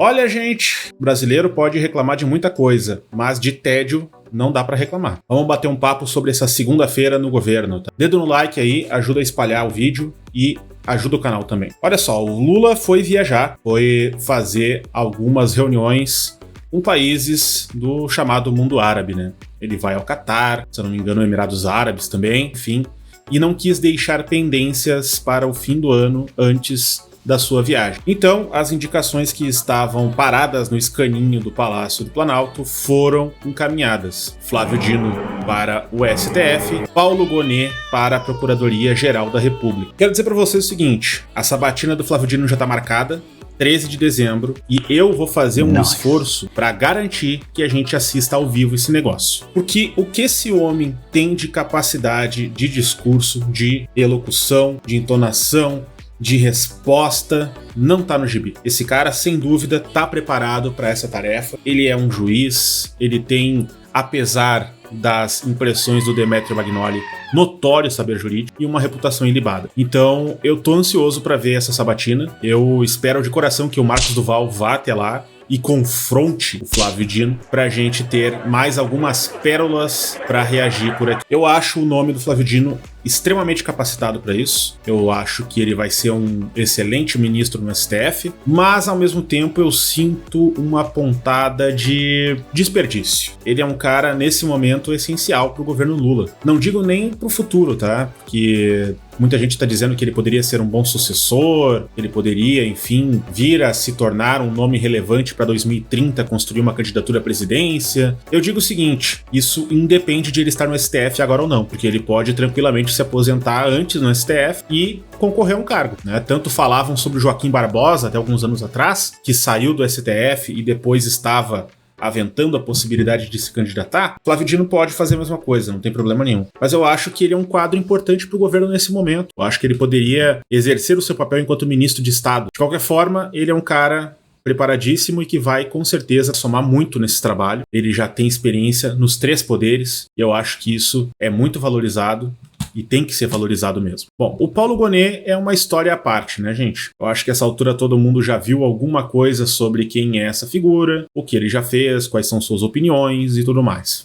Olha, gente, brasileiro pode reclamar de muita coisa, mas de tédio não dá pra reclamar. Vamos bater um papo sobre essa segunda-feira no governo, tá? Dedo no like aí, ajuda a espalhar o vídeo e ajuda o canal também. Olha só, o Lula foi viajar, foi fazer algumas reuniões com países do chamado mundo árabe, né? Ele vai ao Catar, se eu não me engano, Emirados Árabes também, enfim, e não quis deixar pendências para o fim do ano antes da sua viagem. Então, as indicações que estavam paradas no escaninho do Palácio do Planalto foram encaminhadas. Flávio Dino para o STF, Paulo Gonet para a Procuradoria-Geral da República. Quero dizer para vocês o seguinte, a sabatina do Flávio Dino já está marcada, 13 de dezembro, e eu vou fazer um esforço para garantir que a gente assista ao vivo esse negócio. Porque o que esse homem tem de capacidade de discurso, de elocução, de entonação, de resposta, não tá no gibi. Esse cara, sem dúvida, tá preparado para essa tarefa. Ele é um juiz, ele tem, apesar das impressões do Demetrio Magnoli, notório saber jurídico e uma reputação ilibada. Então, eu tô ansioso para ver essa sabatina. Eu espero de coração que o Marcos Duval vá até lá e confronte o Flávio Dino pra gente ter mais algumas pérolas para reagir por aqui. Eu acho o nome do Flávio Dino extremamente capacitado para isso. Eu acho que ele vai ser um excelente ministro no STF, mas ao mesmo tempo eu sinto uma pontada de desperdício. Ele é um cara, nesse momento, essencial pro governo Lula. Não digo nem pro futuro, tá? Porque muita gente está dizendo que ele poderia ser um bom sucessor, ele poderia, enfim, vir a se tornar um nome relevante para 2030, construir uma candidatura à presidência. Eu digo o seguinte, isso independe de ele estar no STF agora ou não, porque ele pode tranquilamente se aposentar antes no STF e concorrer a um cargo, né? Tanto falavam sobre o Joaquim Barbosa até alguns anos atrás, que saiu do STF e depois estava aventando a possibilidade de se candidatar. Flávio Dino pode fazer a mesma coisa, não tem problema nenhum. Mas eu acho que ele é um quadro importante para o governo nesse momento. Eu acho que ele poderia exercer o seu papel enquanto ministro de Estado. De qualquer forma, ele é um cara preparadíssimo e que vai com certeza somar muito nesse trabalho. Ele já tem experiência nos 3 poderes e eu acho que isso é muito valorizado e tem que ser valorizado mesmo. Bom, o Paulo Gonet é uma história à parte, né, gente? Eu acho que essa altura todo mundo já viu alguma coisa sobre quem é essa figura, o que ele já fez, quais são suas opiniões e tudo mais.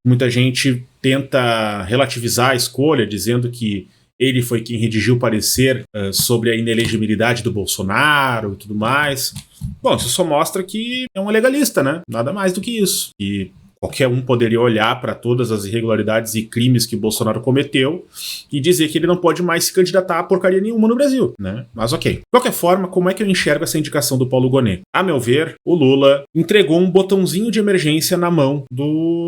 Muita gente tenta relativizar a escolha, dizendo que ele foi quem redigiu o parecer sobre a inelegibilidade do Bolsonaro e tudo mais. Bom, isso só mostra que é um legalista, né? Nada mais do que isso. E qualquer um poderia olhar para todas as irregularidades e crimes que o Bolsonaro cometeu e dizer que ele não pode mais se candidatar a porcaria nenhuma no Brasil, né? Mas ok. De qualquer forma, como é que eu enxergo essa indicação do Paulo Gonet? A meu ver, o Lula entregou um botãozinho de emergência na mão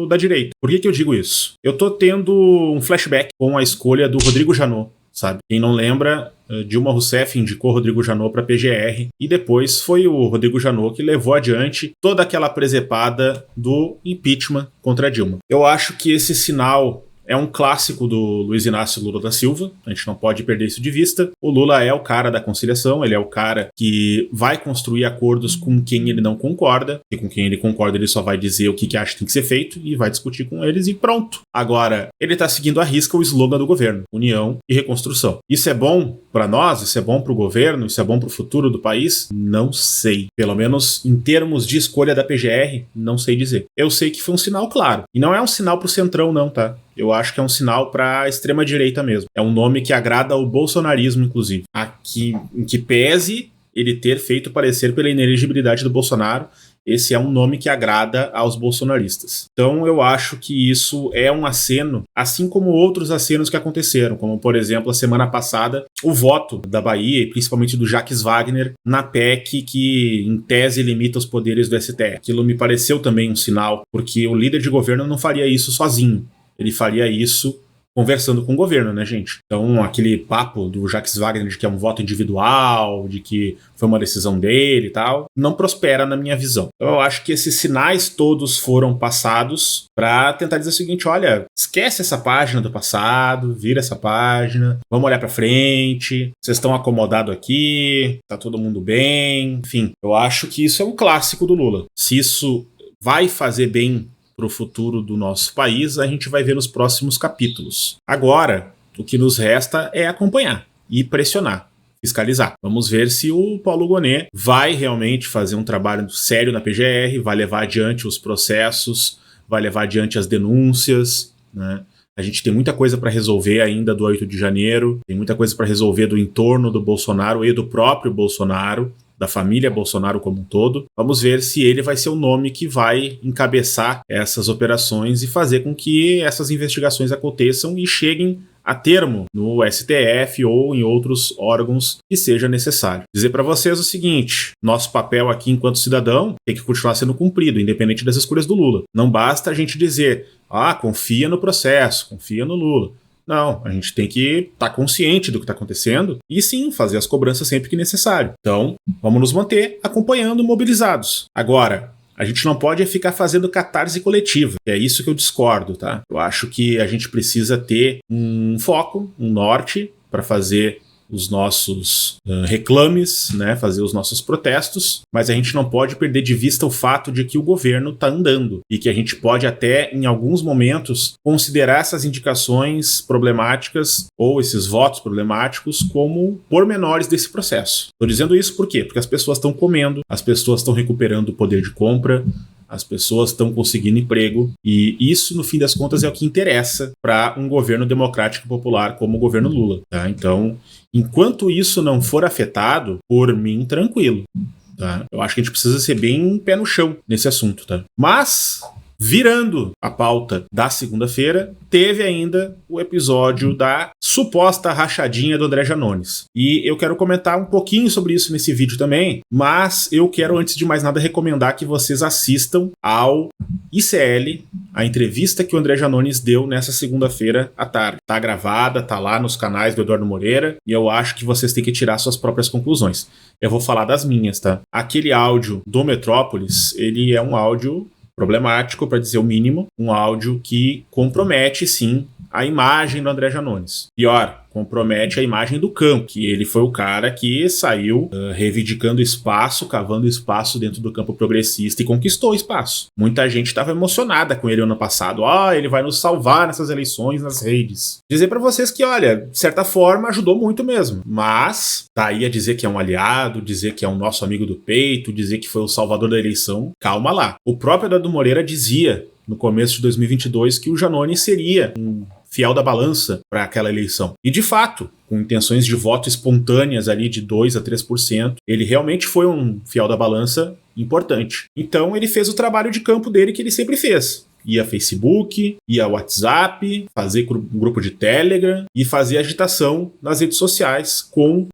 da direita. Por que eu digo isso? Eu tô tendo um flashback com a escolha do Rodrigo Janot, sabe? Quem não lembra, Dilma Rousseff indicou Rodrigo Janot para a PGR e depois foi o Rodrigo Janot que levou adiante toda aquela presepada do impeachment contra a Dilma. Eu acho que esse sinal é um clássico do Luiz Inácio Lula da Silva, a gente não pode perder isso de vista. O Lula é o cara da conciliação, ele é o cara que vai construir acordos com quem ele não concorda, e com quem ele concorda ele só vai dizer o que acha que tem que ser feito e vai discutir com eles e pronto. Agora, ele tá seguindo à risca o slogan do governo, união e reconstrução. Isso é bom para nós? Isso é bom para o governo? Isso é bom para o futuro do país? Não sei. Pelo menos em termos de escolha da PGR, não sei dizer. Eu sei que foi um sinal claro. E não é um sinal pro Centrão não, tá? Eu acho que é um sinal para a extrema-direita mesmo. É um nome que agrada ao bolsonarismo, inclusive. Em que pese ele ter feito parecer pela inelegibilidade do Bolsonaro, esse é um nome que agrada aos bolsonaristas. Então eu acho que isso é um aceno, assim como outros acenos que aconteceram, como por exemplo a semana passada, o voto da Bahia e principalmente do Jacques Wagner na PEC que em tese limita os poderes do STF. Aquilo me pareceu também um sinal, porque o líder de governo não faria isso sozinho. Ele faria isso conversando com o governo, né, gente? Então, aquele papo do Jacques Wagner de que é um voto individual, de que foi uma decisão dele e tal, não prospera na minha visão. Então, eu acho que esses sinais todos foram passados para tentar dizer o seguinte, olha, esquece essa página do passado, vira essa página, vamos olhar para frente, vocês estão acomodados aqui, tá todo mundo bem, enfim. Eu acho que isso é um clássico do Lula. Se isso vai fazer bem para o futuro do nosso país, a gente vai ver nos próximos capítulos. Agora, o que nos resta é acompanhar e pressionar. fiscalizar. Vamos ver se o Paulo Gonet vai realmente fazer um trabalho sério na PGR, vai levar adiante os processos, vai levar adiante as denúncias, né? A gente tem muita coisa para resolver ainda do 8 de janeiro, tem muita coisa para resolver do entorno do Bolsonaro e do próprio Bolsonaro, da família Bolsonaro como um todo. Vamos ver se ele vai ser o nome que vai encabeçar essas operações e fazer com que essas investigações aconteçam e cheguem a termo no STF ou em outros órgãos que seja necessário. Dizer para vocês o seguinte: nosso papel aqui enquanto cidadão tem que continuar sendo cumprido, independente das escolhas do Lula. Não basta a gente dizer, confia no processo, confia no Lula. Não, a gente tem que estar consciente do que está acontecendo e sim, fazer as cobranças sempre que necessário. Então, vamos nos manter acompanhando, mobilizados. Agora, a gente não pode ficar fazendo catarse coletiva. É isso que eu discordo, tá? Eu acho que a gente precisa ter um foco, um norte para fazer os nossos reclames, né, fazer os nossos protestos, mas a gente não pode perder de vista o fato de que o governo está andando e que a gente pode até, em alguns momentos, considerar essas indicações problemáticas ou esses votos problemáticos como pormenores desse processo. Estou dizendo isso por quê? Porque as pessoas estão comendo, as pessoas estão recuperando o poder de compra, as pessoas estão conseguindo emprego e isso, no fim das contas, é o que interessa para um governo democrático e popular como o governo Lula, tá? Então, enquanto isso não for afetado, por mim, tranquilo, tá? Eu acho que a gente precisa ser bem pé no chão nesse assunto, tá? Mas, virando a pauta da segunda-feira, teve ainda o episódio da suposta rachadinha do André Janones. E eu quero comentar um pouquinho sobre isso nesse vídeo também, mas eu quero, antes de mais nada, recomendar que vocês assistam ao ICL, a entrevista que o André Janones deu nessa segunda-feira à tarde. Tá gravada, tá lá nos canais do Eduardo Moreira, e eu acho que vocês têm que tirar suas próprias conclusões. Eu vou falar das minhas, tá? Aquele áudio do Metrópolis, ele é um áudio problemático, para dizer o mínimo, um áudio que compromete, sim, a imagem do André Janones. Pior, compromete a imagem do campo, que ele foi o cara que saiu reivindicando espaço, cavando espaço dentro do campo progressista e conquistou espaço. Muita gente estava emocionada com ele ano passado. Ele vai nos salvar nessas eleições nas redes. Dizer para vocês que, olha, de certa forma ajudou muito mesmo, mas tá aí a dizer que é um aliado, dizer que é um nosso amigo do peito, dizer que foi o salvador da eleição. Calma lá. O próprio Eduardo Moreira dizia no começo de 2022 que o Janones seria um fiel da balança para aquela eleição. E de fato, com intenções de voto espontâneas ali de 2 a 3%, ele realmente foi um fiel da balança importante. Então ele fez o trabalho de campo dele que ele sempre fez. Ia Facebook, ia WhatsApp, fazer um grupo de Telegram e fazer agitação nas redes sociais com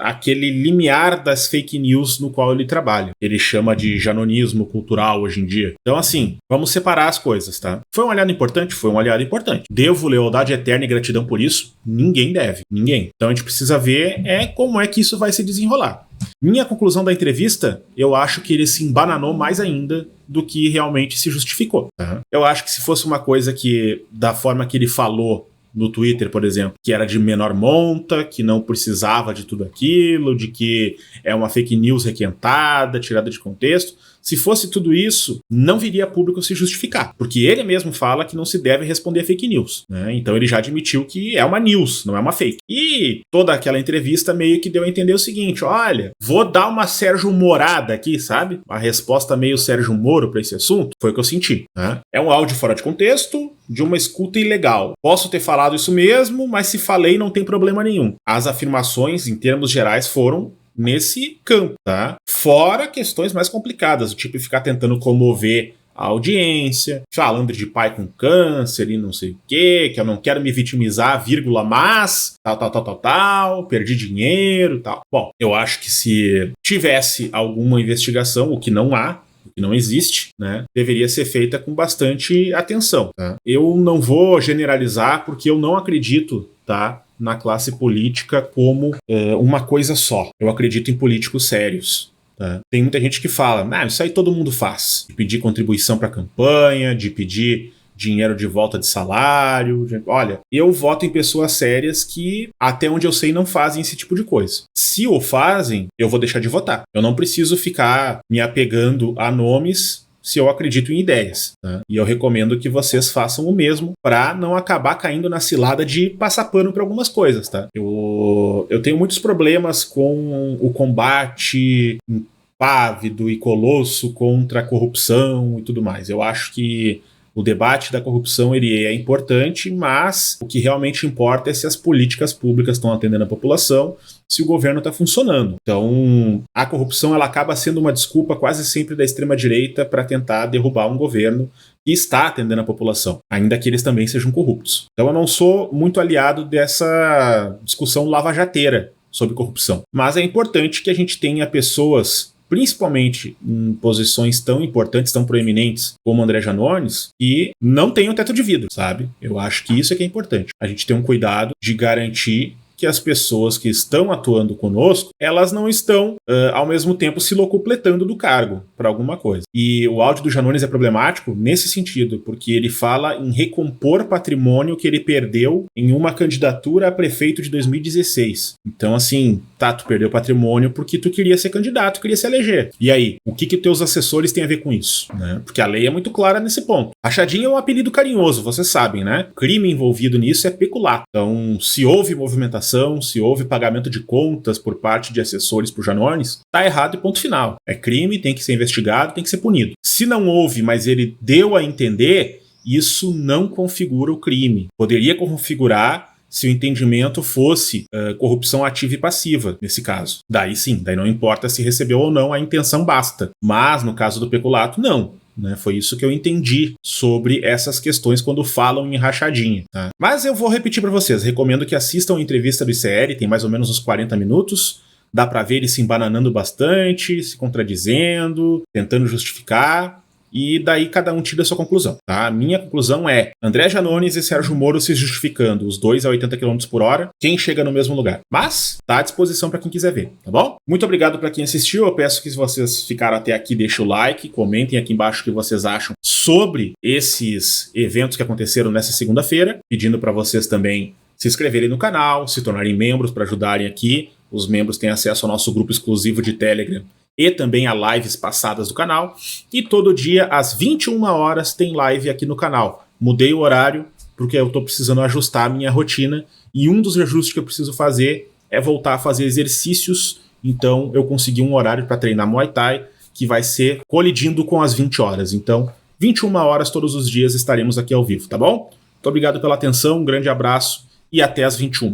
aquele limiar das fake news no qual ele trabalha. Ele chama de janonismo cultural hoje em dia. Então, assim, vamos separar as coisas, tá? Foi um aliado importante? Foi um aliado importante. Devo lealdade eterna e gratidão por isso? Ninguém deve. Ninguém. Então a gente precisa ver como é que isso vai se desenrolar. Minha conclusão da entrevista, eu acho que ele se embananou mais ainda do que realmente se justificou. Tá? Eu acho que se fosse uma coisa que, da forma que ele falou no Twitter, por exemplo, que era de menor monta, que não precisava de tudo aquilo, de que é uma fake news requentada, tirada de contexto, se fosse tudo isso, não viria a público se justificar, porque ele mesmo fala que não se deve responder a fake news, né? Então ele já admitiu que é uma news, não é uma fake. E toda aquela entrevista meio que deu a entender o seguinte: olha, vou dar uma Sérgio Morada aqui, sabe? Uma resposta meio Sérgio Moro para esse assunto. Foi o que eu senti, né? É um áudio fora de contexto, de uma escuta ilegal. Posso ter falado isso mesmo, mas se falei não tem problema nenhum. As afirmações, em termos gerais, foram nesse campo, tá? Fora questões mais complicadas, do tipo ficar tentando comover a audiência, falando de pai com câncer e não sei o que eu não quero me vitimizar, vírgula, mas tal, perdi dinheiro, tal. Bom, eu acho que se tivesse alguma investigação, o que não há, que não existe, né, deveria ser feita com bastante atenção, tá? Eu não vou generalizar porque eu não acredito, tá, na classe política como uma coisa só. Eu acredito em políticos sérios. Tá? Tem muita gente que fala, isso aí todo mundo faz. De pedir contribuição para a campanha, de pedir dinheiro de volta de salário. Olha, eu voto em pessoas sérias que, até onde eu sei, não fazem esse tipo de coisa. Se o fazem, eu vou deixar de votar. Eu não preciso ficar me apegando a nomes se eu acredito em ideias. Tá? E eu recomendo que vocês façam o mesmo para não acabar caindo na cilada de passar pano para algumas coisas. Tá? Eu tenho muitos problemas com o combate impávido e colosso contra a corrupção e tudo mais. Eu acho que o debate da corrupção ele é importante, mas o que realmente importa é se as políticas públicas estão atendendo a população, se o governo está funcionando. Então, a corrupção ela acaba sendo uma desculpa quase sempre da extrema-direita para tentar derrubar um governo que está atendendo a população, ainda que eles também sejam corruptos. Então, eu não sou muito aliado dessa discussão lavajateira sobre corrupção, mas é importante que a gente tenha pessoas, principalmente em posições tão importantes, tão proeminentes como André Janones, e não tem um teto de vidro, sabe? Eu acho que isso é que é importante. A gente tem um cuidado de garantir que as pessoas que estão atuando conosco, elas não estão, ao mesmo tempo, se locupletando do cargo para alguma coisa. E o áudio do Janones é problemático nesse sentido, porque ele fala em recompor patrimônio que ele perdeu em uma candidatura a prefeito de 2016. Então, assim, tá, tu perdeu patrimônio porque tu queria ser candidato, queria se eleger. E aí, o que teus assessores têm a ver com isso? Né? Porque a lei é muito clara nesse ponto. Rachadinha é um apelido carinhoso, vocês sabem, né? O crime envolvido nisso é peculato. Então, se houve movimentação, se houve pagamento de contas por parte de assessores por Janones, tá errado e ponto final. É crime, tem que ser investigado, tem que ser punido. Se não houve, mas ele deu a entender, isso não configura o crime. Poderia configurar se o entendimento fosse corrupção ativa e passiva, nesse caso. Daí sim, daí não importa se recebeu ou não, a intenção basta. Mas no caso do peculato, não. Né, foi isso que eu entendi sobre essas questões quando falam em rachadinha. Tá? Mas eu vou repetir para vocês. Recomendo que assistam a entrevista do ICL, tem mais ou menos uns 40 minutos. Dá para ver ele se embananando bastante, se contradizendo, tentando justificar. E daí cada um tira a sua conclusão. Tá? A minha conclusão é André Janones e Sérgio Moro se justificando, os dois a 80 km por hora, quem chega no mesmo lugar. Mas tá à disposição para quem quiser ver, tá bom? Muito obrigado para quem assistiu. Eu peço que se vocês ficaram até aqui, deixem o like, comentem aqui embaixo o que vocês acham sobre esses eventos que aconteceram nessa segunda-feira, pedindo para vocês também se inscreverem no canal, se tornarem membros para ajudarem aqui. Os membros têm acesso ao nosso grupo exclusivo de Telegram e também a lives passadas do canal. E todo dia, às 21 horas, tem live aqui no canal. Mudei o horário porque eu estou precisando ajustar a minha rotina. E um dos ajustes que eu preciso fazer é voltar a fazer exercícios. Então, eu consegui um horário para treinar Muay Thai que vai ser colidindo com as 20 horas. Então, 21 horas todos os dias estaremos aqui ao vivo, tá bom? Muito obrigado pela atenção, um grande abraço e até às 21.